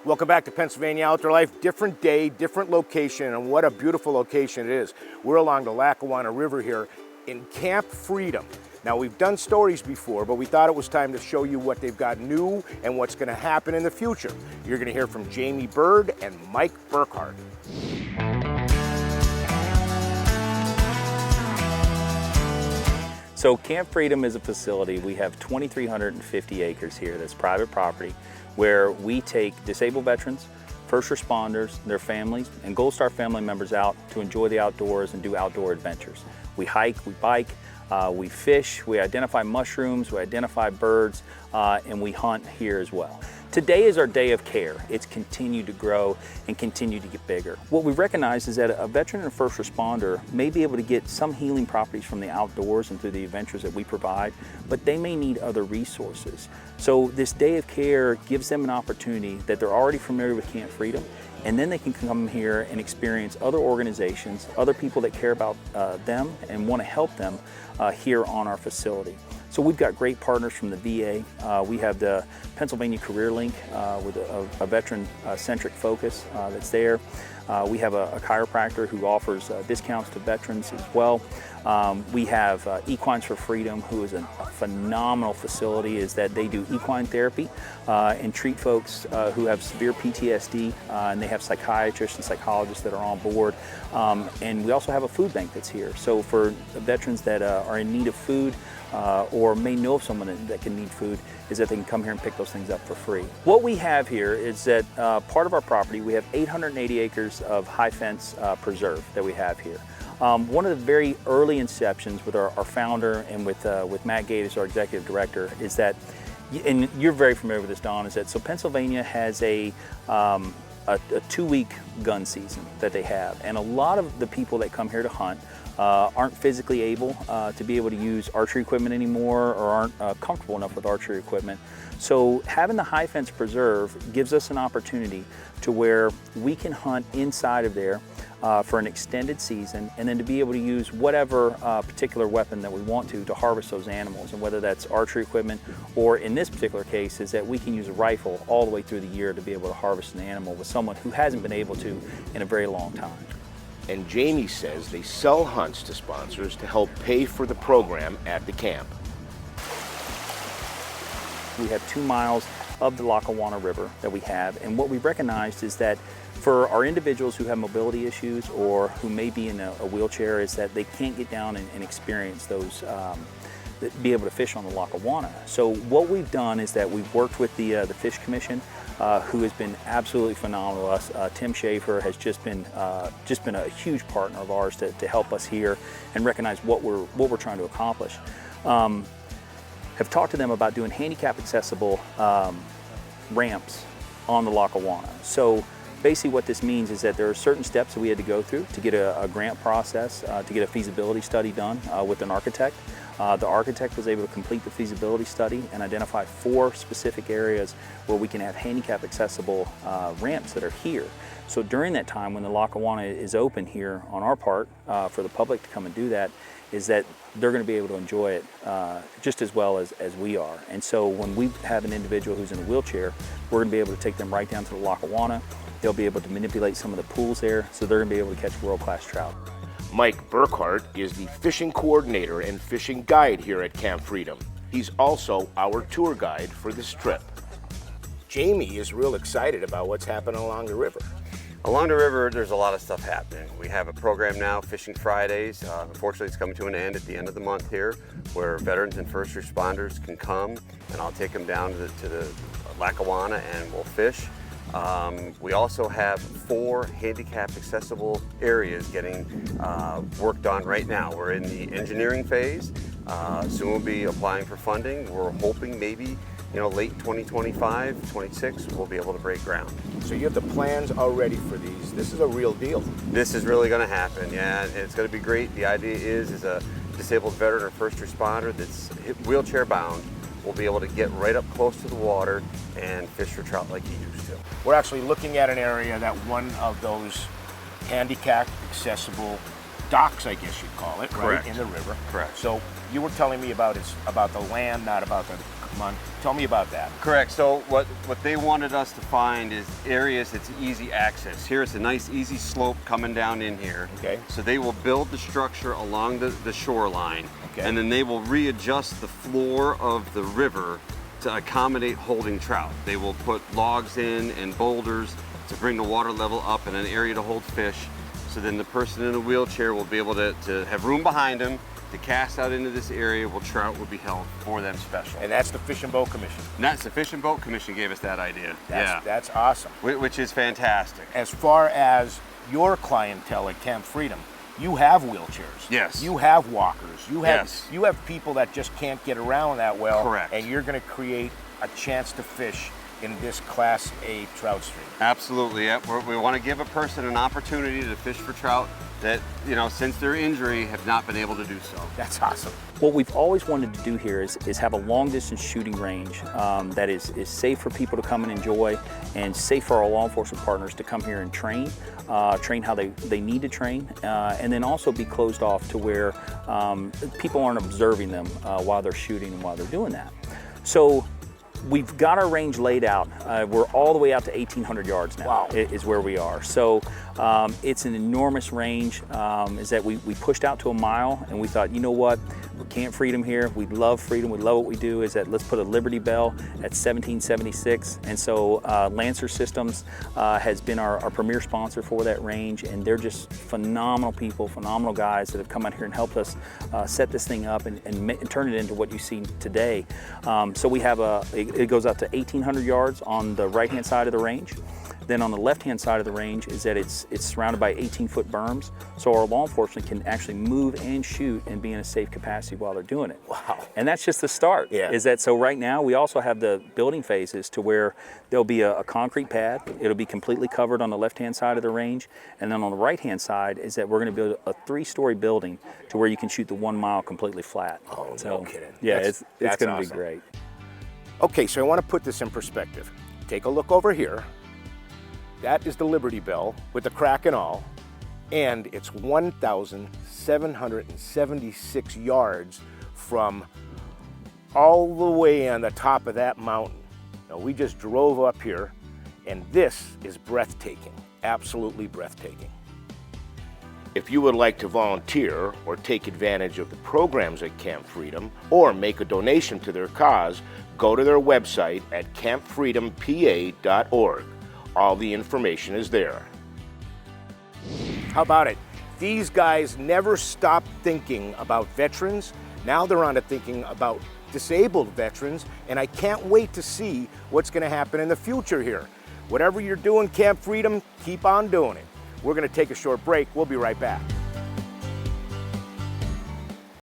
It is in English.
Welcome back to Pennsylvania Outdoor Life. Different day, different location, and what a beautiful location it is. We're along the Lackawanna River here in Camp Freedom. Now, we've done stories before, but we thought it was time to show you what they've got new and what's going to happen in the future. You're going to hear from Jamie Bird and Mike Burkhart. So Camp Freedom is a facility. We have 2,350 acres here that's private property where we take disabled veterans, first responders, their families, and Gold Star family members out to enjoy the outdoors and do outdoor adventures. We hike, we bike, we fish, we identify mushrooms, we identify birds, and we hunt here as well. Today is our day of care. It's continued to grow and continue to get bigger. What we recognize is that a veteran and a first responder may be able to get some healing properties from the outdoors and through the adventures that we provide, but they may need other resources. So this day of care gives them an opportunity that they're already familiar with Camp Freedom, and then they can come here and experience other organizations, other people that care about them and want to help them here on our facility. So we've got great partners from the VA. We have the Pennsylvania Career Link with a veteran-centric focus that's there. We have a chiropractor who offers discounts to veterans as well. We have Equines for Freedom, who is a phenomenal facility, is that they do equine therapy and treat folks who have severe PTSD, and they have psychiatrists and psychologists that are on board. And we also have a food bank that's here. So for veterans that are in need of food, or may know of someone that can need food, is that they can come here and pick those things up for free. What we have here is that part of our property, we have 880 acres of high fence preserve that we have here. One of the very early inceptions with our founder and with Matt Gates, our executive director, is that, and you're very familiar with this, Don, is that so Pennsylvania has a 2-week gun season that they have, and a lot of the people that come here to hunt aren't physically able to be able to use archery equipment anymore, or aren't comfortable enough with archery equipment. So having the high fence preserve gives us an opportunity to where we can hunt inside of there for an extended season, and then to be able to use whatever particular weapon that we want to harvest those animals, and whether that's archery equipment, or in this particular case is that we can use a rifle all the way through the year to be able to harvest an animal with someone who hasn't been able to in a very long time. And Jamie says they sell hunts to sponsors to help pay for the program at the camp. We have 2 miles of the Lackawanna River that we have, and what we've recognized is that for our individuals who have mobility issues or who may be in a wheelchair, is that they can't get down and experience those, be able to fish on the Lackawanna. So what we've done is that we've worked with the Fish Commission, who has been absolutely phenomenal to us. Tim Schaefer has just been a huge partner of ours to help us here and recognize what we're trying to accomplish. Have talked to them about doing handicap accessible ramps on the Lackawanna. So basically what this means is that there are certain steps that we had to go through to get a grant process, to get a feasibility study done with an architect. The architect was able to complete the feasibility study and identify 4 specific areas where we can have handicap accessible ramps that are here. So during that time when the Lackawanna is open here on our part for the public to come and do that, is that they're going to be able to enjoy it just as well as we are. And so when we have an individual who's in a wheelchair, we're going to be able to take them right down to the Lackawanna. They'll be able to manipulate some of the pools there, so they're going to be able to catch world-class trout. Mike Burkhart is the fishing coordinator and fishing guide here at Camp Freedom. He's also our tour guide for this trip. Jamie is real excited about what's happening along the river. Along the river, there's a lot of stuff happening. We have a program now, Fishing Fridays. Unfortunately, it's coming to an end at the end of the month here, where veterans and first responders can come, and I'll take them down to the Lackawanna and we'll fish. We also have 4 handicap accessible areas getting worked on right now. We're in the engineering phase. Soon we'll be applying for funding. We're hoping maybe late 2025, 26, we'll be able to break ground. So you have the plans already for these. This is a real deal. This is really going to happen, yeah, and it's going to be great. The idea is a disabled veteran or first responder that's wheelchair bound will be able to get right up close to the water and fish for trout like he used to. We're actually looking at an area that one of those handicapped accessible docks, I guess you'd call it, Correct. Right, in the river. Correct. So you were telling me about the land, not about the month. Tell me about that. Correct. So what they wanted us to find is areas that's easy access. Here it's a nice easy slope coming down in here. Okay. So they will build the structure along the shoreline, Okay. and then they will readjust the floor of the river to accommodate holding trout. They will put logs in and boulders to bring the water level up and an area to hold fish. So then the person in a wheelchair will be able to have room behind them to cast out into this area where trout will be held for them special. And that's the Fish and Boat Commission. And that's the Fish and Boat Commission gave us that idea. That's awesome. Which is fantastic. As far as your clientele at Camp Freedom, you have wheelchairs. Yes. You have walkers. You have Yes. you have people that just can't get around that well. Correct. And you're going to create a chance to fish in this Class A trout stream. Absolutely. Yeah. We want to give a person an opportunity to fish for trout that, you know, since their injury have not been able to do so. That's awesome. What we've always wanted to do here is have a long distance shooting range that is safe for people to come and enjoy, and safe for our law enforcement partners to come here and train how they need to train, and then also be closed off to where people aren't observing them while they're shooting and while they're doing that. So we've got our range laid out. We're all the way out to 1,800 yards now. Wow. Is where we are. So it's an enormous range. Is that we pushed out to a mile, and we thought, you know what, we Camp Freedom here. We love freedom. We love what we do. Is that let's put a Liberty Bell at 1776. And so Lancer Systems has been our premier sponsor for that range, and they're just phenomenal people, phenomenal guys that have come out here and helped us set this thing up and turn it into what you see today. So we have it goes out to 1,800 yards on the right-hand side of the range. Then on the left-hand side of the range is that it's surrounded by 18-foot berms, so our law enforcement can actually move and shoot and be in a safe capacity while they're doing it. Wow. And that's just the start. Yeah. Is that so right now we also have the building phases to where there'll be a concrete pad. It'll be completely covered on the left-hand side of the range, and then on the right-hand side is that we're going to build a 3-story building to where you can shoot the 1 mile completely flat. Oh, so, no kidding. Yeah, That's it's going to awesome. be great. Okay, so I want to put this in perspective. Take a look over here. That is the Liberty Bell with the crack and all, and it's 1,776 yards from all the way on the top of that mountain. Now, we just drove up here, and this is breathtaking, absolutely breathtaking. If you would like to volunteer or take advantage of the programs at Camp Freedom or make a donation to their cause, go to their website at campfreedompa.org. All the information is there. How about it? These guys never stopped thinking about veterans. Now they're on to thinking about disabled veterans, and I can't wait to see what's going to happen in the future here. Whatever you're doing, Camp Freedom, keep on doing it. We're going to take a short break. We'll be right back.